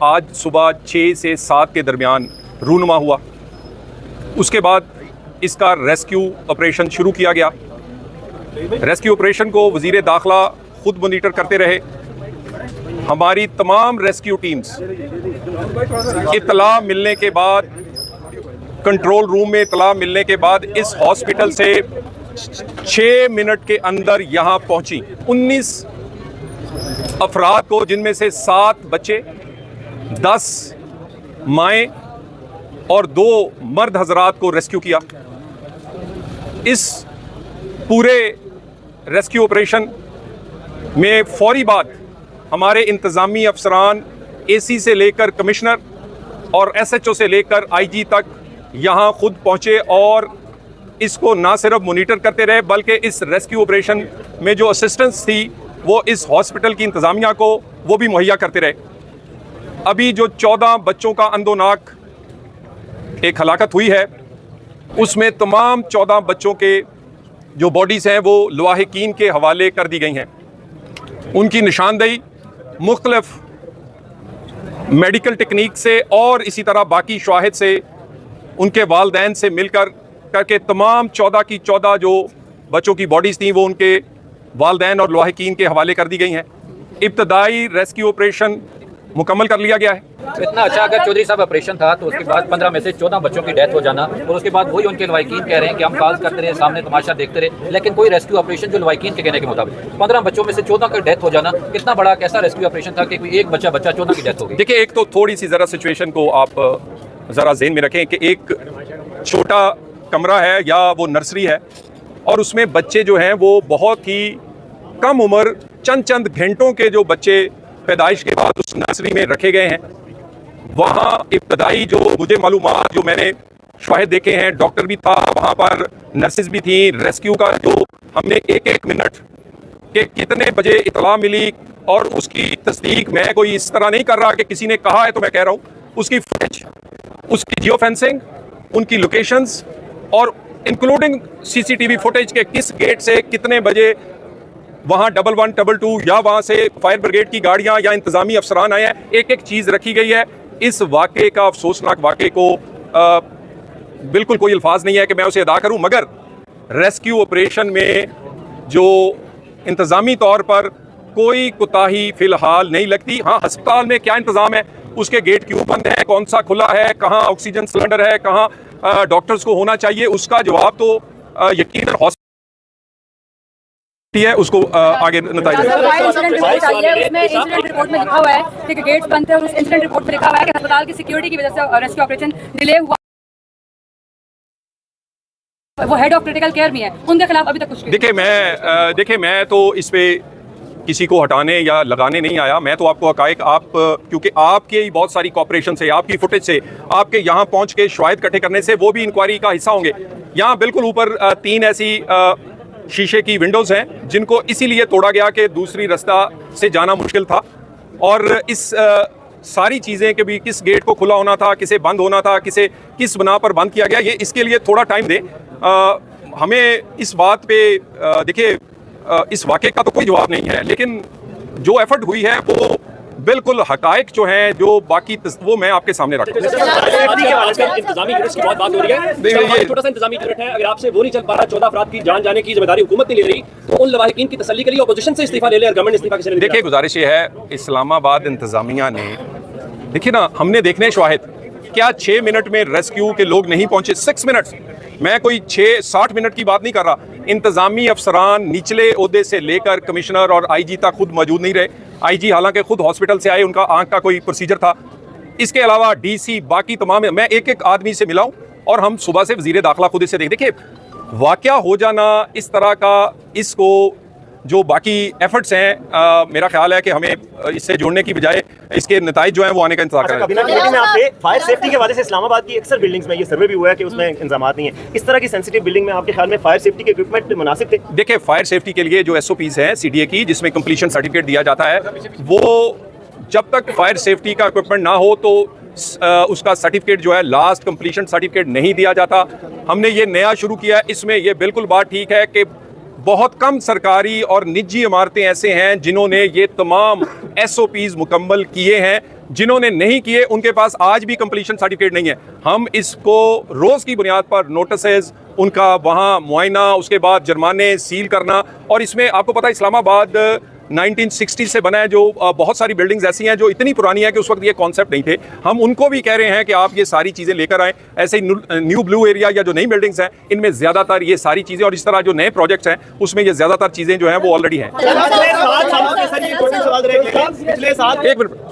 आज सुबह 6 से 7 के दरमियान रूनुमा हुआ। उसके बाद इसका रेस्क्यू ऑपरेशन शुरू किया गया। रेस्क्यू ऑपरेशन को वज़ीर दाखिला खुद मॉनिटर करते रहे। हमारी तमाम रेस्क्यू टीम्स इत्तला मिलने के बाद, कंट्रोल रूम में इत्तला मिलने के बाद इस हॉस्पिटल से 6 मिनट के अंदर यहाँ पहुँची। 19 अफराद को, जिनमें से 7 बच्चे, 10 माएँ और 2 मर्द हजरात को रेस्क्यू किया। इस पूरे रेस्क्यू ऑपरेशन में फौरी बाद हमारे इंतज़ामी अफसरान एसी से लेकर कमिश्नर और एसएचओ से लेकर आईजी तक यहाँ खुद पहुँचे और इसको ना सिर्फ मॉनिटर करते रहे बल्कि इस रेस्क्यू ऑपरेशन में जो असिस्टेंस थी वो इस हॉस्पिटल की इंतज़ामिया को वो भी मुहैया करते रहे। अभी जो 14 बच्चों का अंदोनाक एक हलाकत हुई है, उसमें तमाम 14 बच्चों के जो बॉडीज़ हैं वो लवाहिकीन के हवाले कर दी गई हैं। उनकी निशानदेही मुख्तलिफ मेडिकल टेक्निक से और इसी तरह बाकी शवाहिद से, उनके वालदैन से मिलकर करके तमाम 14 की 14 जो बच्चों की बॉडीज़ थी वो उनके वालदैन और लवाहिकीन के हवाले कर दी गई हैं। इब्तदाई रेस्क्यू ऑपरेशन मुकम्मल कर लिया गया है। इतना अच्छा अगर चौधरी साहब ऑपरेशन था तो उसके बाद 15 में से 14 बच्चों की डेथ हो जाना और उसके बाद वही उनके लवाहिकीन कह रहे हैं कि हम कॉल करते रहे, सामने तमाशा देखते रहे, लेकिन कोई रेस्क्यू ऑपरेशन जो लवाहिकीन के कहने के मुताबिक 15 बच्चों में से 14 की डेथ हो जाना, कितना बड़ा कैसा रेस्क्यू ऑपरेशन था कि कोई एक बच्चा 14 की डेथ हो गई। देखिए, एक तो थोड़ी सी ज़रा सिचुएशन को आप ज़रा ज़हन में रखें कि एक छोटा कमरा है या वो नर्सरी है और उसमें बच्चे जो हैं वो बहुत ही कम उम्र, चंद घंटों के जो बच्चे पैदाइश के बाद उस नर्सरी में रखे गए हैं। वहाँ इब्तदाई जो मुझे मालूमात, जो मैंने शवाहिद देखे हैं, डॉक्टर भी था वहाँ पर, नर्सेज भी थी। रेस्क्यू का जो हमने एक मिनट के कितने बजे इतला मिली और उसकी तस्दीक मैं कोई इस तरह नहीं कर रहा कि किसी ने कहा है तो मैं कह रहा हूँ। उसकी फुटेज, उसकी जियो फेंसिंग, उनकी लोकेशंस और इंक्लूडिंग सीसीटीवी फुटेज के किस गेट से कितने बजे वहाँ 11, 22 या वहाँ से फायर ब्रिगेड की गाड़ियाँ या इंतज़ामी अफसरान आए हैं, एक चीज़ रखी गई है। इस वाक़े का, अफसोसनाक वाक़े को बिल्कुल कोई अल्फाज नहीं है कि मैं उसे अदा करूँ, मगर रेस्क्यू ऑपरेशन में जो इंतज़ामी तौर पर कोई कोताही फ़िलहाल नहीं लगती। हाँ, अस्पताल में क्या इंतज़ाम है, उसके गेट क्यों बंद है, कौन सा खुला है, कहाँ ऑक्सीजन सिलेंडर है, कहाँ डॉक्टर्स को होना चाहिए, उसका जवाब तो यकीनन है, उसको आगे नतीजा उसमें इंसिडेंट रिपोर्ट में लिखा हुआ है कि गेट्स बंद थे और उस इंसिडेंट रिपोर्ट में लिखा हुआ है कि अस्पताल की सिक्योरिटी की वजह से रेस्क्यू ऑपरेशन डिले हुआ। वो हेड ऑफ क्रिटिकल केयर भी है, उनके खिलाफ अभी तक कुछ। देखिए मैं तो इस पे किसी को हटाने या लगाने नहीं आया। मैं तो आपको हकायक, आप क्योंकि आपके ही बहुत सारी कॉपरेशन से, आपकी फुटेज से, आपके यहाँ पहुँच के शवाहिद इकट्ठे करने से वो भी इंक्वायरी का हिस्सा होंगे। यहाँ बिल्कुल ऊपर 3 ऐसी शीशे की विंडोज़ हैं जिनको इसीलिए तोड़ा गया कि दूसरी रास्ता से जाना मुश्किल था। और इस सारी चीज़ें कि भी किस गेट को खुला होना था, किसे बंद होना था, किस बना पर बंद किया गया, ये इसके लिए थोड़ा टाइम दें हमें इस बात पे। देखिए, इस वाक़े का तो कोई जवाब नहीं है, लेकिन जो एफर्ट हुई है वो बिल्कुल हकायक जो हैं, जो बाकी वो मैं आपके सामने रखता हूँ। इंतजामी यूनिट्स की बहुत बात हो रही है, ये छोटा सा इंतजामी यूनिट है, अगर आपसे वो नहीं चल पा रहा, 14 अफराद की जान जाने की जिम्मेदारी हुकूमत नहीं ले रही, तो उन लवाहिकीन की तसल्ली के लिए अपोजिशन से इस्तीफा ले ले और गवर्नमेंट इस्तीफा किसी ने। देखिए, गुजारिश ये है, इस्लामाबाद इंतजामिया ने, देखिए ना, हमने देखने शवाहिद, क्या 6 मिनट में रेस्क्यू के लोग नहीं पहुंचे? 6 मिनट, मैं कोई 60 मिनट की बात नहीं कर रहा। इंतजामी अफसरान निचले ओहदे से लेकर कमिश्नर और आईजी तक खुद मौजूद नहीं रहे। आईजी हालांकि खुद हॉस्पिटल से आए, उनका आंख का कोई प्रोसीजर था। इसके अलावा डीसी, बाकी तमाम, मैं एक आदमी से मिला हूँ और हम सुबह से वज़ीर दाखिला खुद इसे देखिए, वाक़या हो जाना इस तरह का, इसको जो बाकी एफर्ट्स हैं, मेरा ख्याल है कि हमें इससे जोड़ने की बजाय इसके नताइज जो हैं वो आने का इंतजार करें। कैबिनेट मीटिंग में आपने फायर सेफ्टी के हवाले से इस्लामाबाद की अक्सर बिल्डिंग्स में ये सर्वे भी हुआ है कि उसमें इंतजामात नहीं है। इस तरह की सेंसिटिव बिल्डिंग में आपके ख्याल में फायर सेफ्टी के इक्विपमेंट मुनासिब थे? देखिए, फायर सेफ्टी के लिए जो SOPs हैं CDA की, जिसमें कंप्लीशन सर्टिफिकेट दिया जाता है, वो जब तक फायर सेफ्टी का इक्विपमेंट ना हो तो उसका सर्टिफिकेट जो है, लास्ट कंप्लीशन सर्टिफिकेट नहीं दिया जाता। हमने ये नया शुरू किया। इसमें ये बिल्कुल बात ठीक है कि बहुत कम सरकारी और निजी इमारतें ऐसे हैं जिन्होंने ये तमाम SOPs मुकम्मल किए हैं, जिन्होंने नहीं किए उनके पास आज भी कंप्लीशन सर्टिफिकेट नहीं है। हम इसको रोज़ की बुनियाद पर नोटिसेज, उनका वहाँ मुआयना, उसके बाद जुर्माने, सील करना, और इसमें आपको पता है इस्लामाबाद 1960 से बना है, जो बहुत सारी बिल्डिंग्स ऐसी हैं जो इतनी पुरानी है कि उस वक्त ये कॉन्सेप्ट नहीं थे। हम उनको भी कह रहे हैं कि आप ये सारी चीज़ें लेकर आएँ। ऐसे ही न्यू ब्लू एरिया या जो नई बिल्डिंग्स हैं इनमें ज़्यादातर ये सारी चीज़ें, और इस तरह जो नए प्रोजेक्ट्स हैं उसमें ये ज़्यादातर चीज़ें जो हैं वो ऑलरेडी हैं। पिछले 7 सालों से सर ये सवाल रहे पिछले 7 एक मिनट